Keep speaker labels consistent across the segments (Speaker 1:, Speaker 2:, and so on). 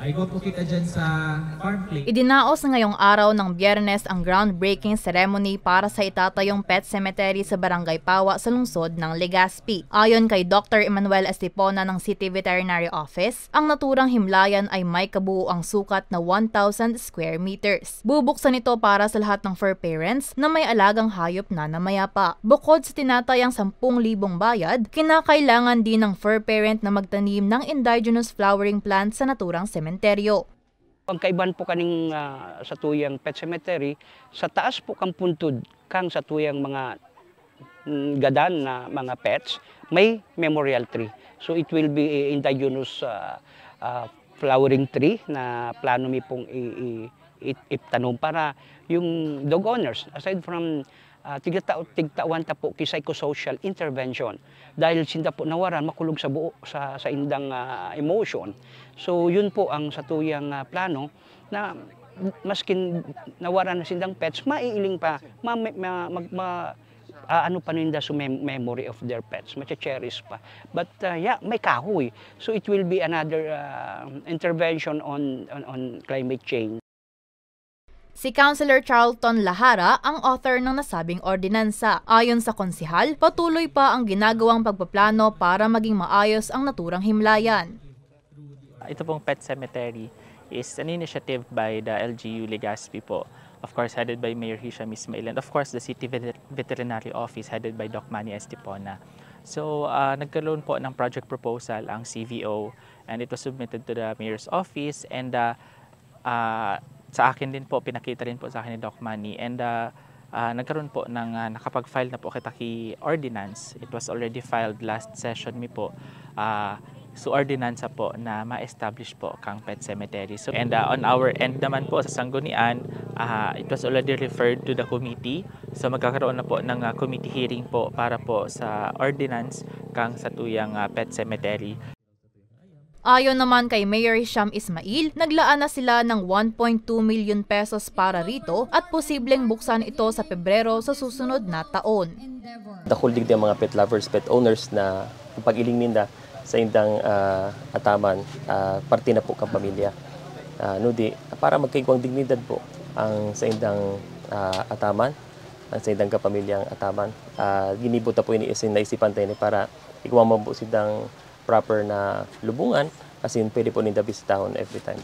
Speaker 1: Ay, po kita dyan sa farm plate.
Speaker 2: Idinaos ngayong araw ng Biyernes ang groundbreaking ceremony para sa itatayong pet cemetery sa Barangay Pawa sa lungsod ng Legazpi. Ayon kay Dr. Emmanuel Estipona ng City Veterinary Office, ang naturang himlayan ay may kabuuang sukat na 1,000 square meters. Bubuksan ito para sa lahat ng fur parents na may alagang hayop na namayapa. Bukod sa tinatayang 10,000 bayad, kinakailangan din ng fur parent na magtanim ng indigenous flowering plant sa naturang sementeryo.
Speaker 3: Ang kaiban po kaning sa tuyang pet cemetery, sa taas po kang puntod kang sa tuyang mga gadan na mga pets, may memorial tree. So it will be indigenous flowering tree na plano mi pong itanom para yung dog owners, aside from tigtawan ta po kay psychosocial intervention dahil sinda po nawaran makulog sa buo sa indang emotion. So yun po ang satuyang plano na maskin nawaran na sindang pets, maiiling pa ano pa ninda sa memory of their pets, mache-cherish pa. But yeah, may kahoy. So it will be another intervention on climate change.
Speaker 2: Si Councilor Charlton Lahara ang author ng nasabing ordinansa. Ayon sa konsihal, patuloy pa ang ginagawang pagpaplano para maging maayos ang naturang himlayan.
Speaker 4: Ito pong pet cemetery is an initiative by the LGU Legazpi po. Of course, headed by Mayor Hisham Ismail and of course the City Veterinary Office headed by Doc Manny Estipona. So, nagkaroon po ng project proposal ang CVO and it was submitted to the Mayor's Office and sa akin din po, pinakita rin po sa akin ni Doc Manny and nagkaroon po ng nakapag-file na po kitaki ordinance. It was already filed last session mi po. So ordinansa po na ma-establish po kang pet cemetery. So, and on our end naman po sa Sanggunian, it was already referred to the committee. So magkakaroon na po ng committee hearing po para po sa ordinance kang sa tuyang pet cemetery.
Speaker 2: Ayon naman kay Mayor Hisham Ismail, naglaan na sila ng 1.2 million pesos para rito at posibleng buksan ito sa Pebrero sa susunod na taon.
Speaker 5: Dakuldig ng mga pet lovers, pet owners na pag-iling ninda sa indang ataman, parte na po kang pamilya. Nudi, para magkaigwang dignidad po ang sa indang ataman, ang sa indang kapamilyang ataman. Ginibuta po iniisin na isipan tayo para igwang po sidang proper na lubungan kasi pwede po ninda bisitahon every time.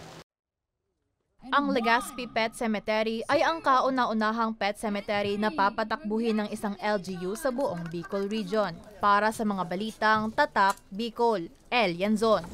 Speaker 2: Ang Legazpi Pet Cemetery ay ang kauna-unahang pet cemetery na papatakbuhin ng isang LGU sa buong Bicol Region. Para sa mga balitang Tatak, Bicol, El Yanzon.